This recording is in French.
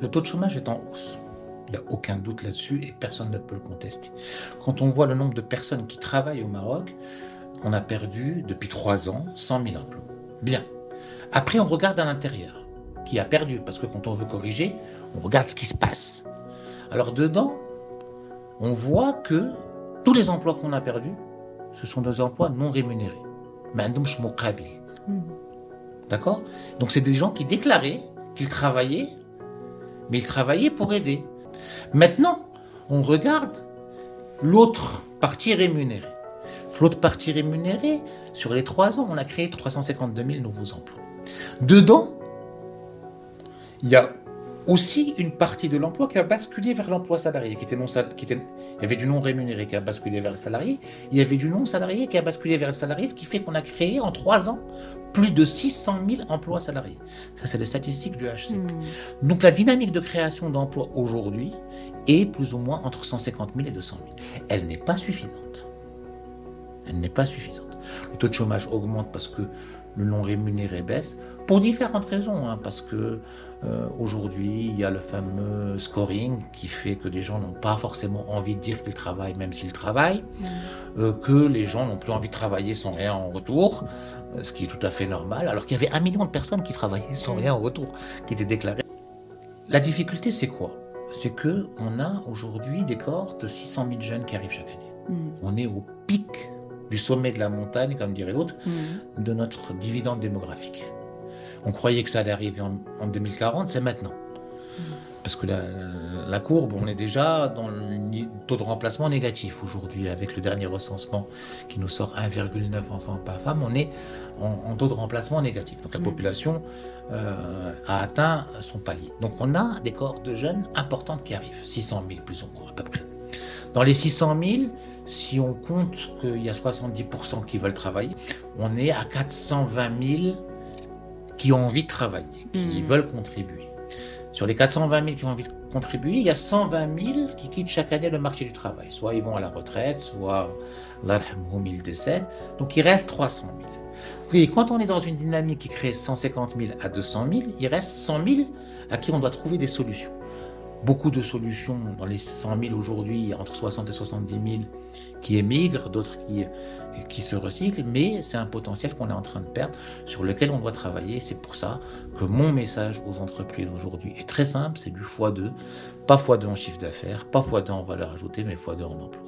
Le taux de chômage est en hausse. Il n'y a aucun doute là-dessus et personne ne peut le contester. Quand on voit le nombre de personnes qui travaillent au Maroc, on a perdu depuis 3 ans 100 000 emplois. Bien. Après, on regarde à l'intérieur, qui a perdu, parce que quand on veut corriger, on regarde ce qui se passe. Alors dedans, on voit que tous les emplois qu'on a perdus, ce sont des emplois non rémunérés. D'accord? Donc c'est des gens qui déclaraient qu'ils travaillaient, mais ils travaillaient pour aider. Maintenant, on regarde l'autre partie rémunérée. L'autre partie rémunérée, sur les 3 ans, on a créé 352 000 nouveaux emplois. Dedans, il y a aussi une partie de l'emploi qui a basculé vers l'emploi salarié, il y avait du non rémunéré qui a basculé vers le salarié, il y avait du non salarié qui a basculé vers le salarié, ce qui fait qu'on a créé en 3 ans plus de 600 000 emplois salariés. Ça, c'est les statistiques du HCP. Donc la dynamique de création d'emplois aujourd'hui est plus ou moins entre 150 000 et 200 000. Elle n'est pas suffisante. Elle n'est pas suffisante. Le taux de chômage augmente parce que le non rémunéré baisse, pour différentes raisons, parce que aujourd'hui, il y a le fameux scoring qui fait que les gens n'ont pas forcément envie de dire qu'ils travaillent, même s'ils travaillent, que les gens n'ont plus envie de travailler sans rien en retour, ce qui est tout à fait normal, alors qu'il y avait 1 million de personnes qui travaillaient sans rien en retour, qui étaient déclarées. La difficulté, c'est quoi? C'est qu'on a aujourd'hui des cohortes de 600 000 jeunes qui arrivent chaque année. On est au pic du sommet de la montagne, comme dirait l'autre, de notre dividende démographique. On croyait que ça allait arriver en 2040, c'est maintenant. Parce que la courbe, on est déjà dans le taux de remplacement négatif aujourd'hui, avec le dernier recensement qui nous sort 1,9 enfants par femme, on est en taux de remplacement négatif. Donc la population a atteint son palier. Donc on a des cohortes de jeunes importantes qui arrivent, 600 000 plus ou moins à peu près. Dans les 600 000, si on compte qu'il y a 70% qui veulent travailler, on est à 420 000 qui ont envie de travailler, qui veulent contribuer. Sur les 420 000 qui ont envie de contribuer, il y a 120 000 qui quittent chaque année le marché du travail. Soit ils vont à la retraite, soit ils décèdent. Donc il reste 300 000. Et quand on est dans une dynamique qui crée 150 000 à 200 000, il reste 100 000 à qui on doit trouver des solutions. Beaucoup de solutions dans les 100 000 aujourd'hui, il y a entre 60 et 70 000 qui émigrent, d'autres qui se recyclent, mais c'est un potentiel qu'on est en train de perdre, sur lequel on doit travailler. C'est pour ça que mon message aux entreprises aujourd'hui est très simple, c'est du x2, pas x2 en chiffre d'affaires, pas x2 en valeur ajoutée, mais x2 en emploi.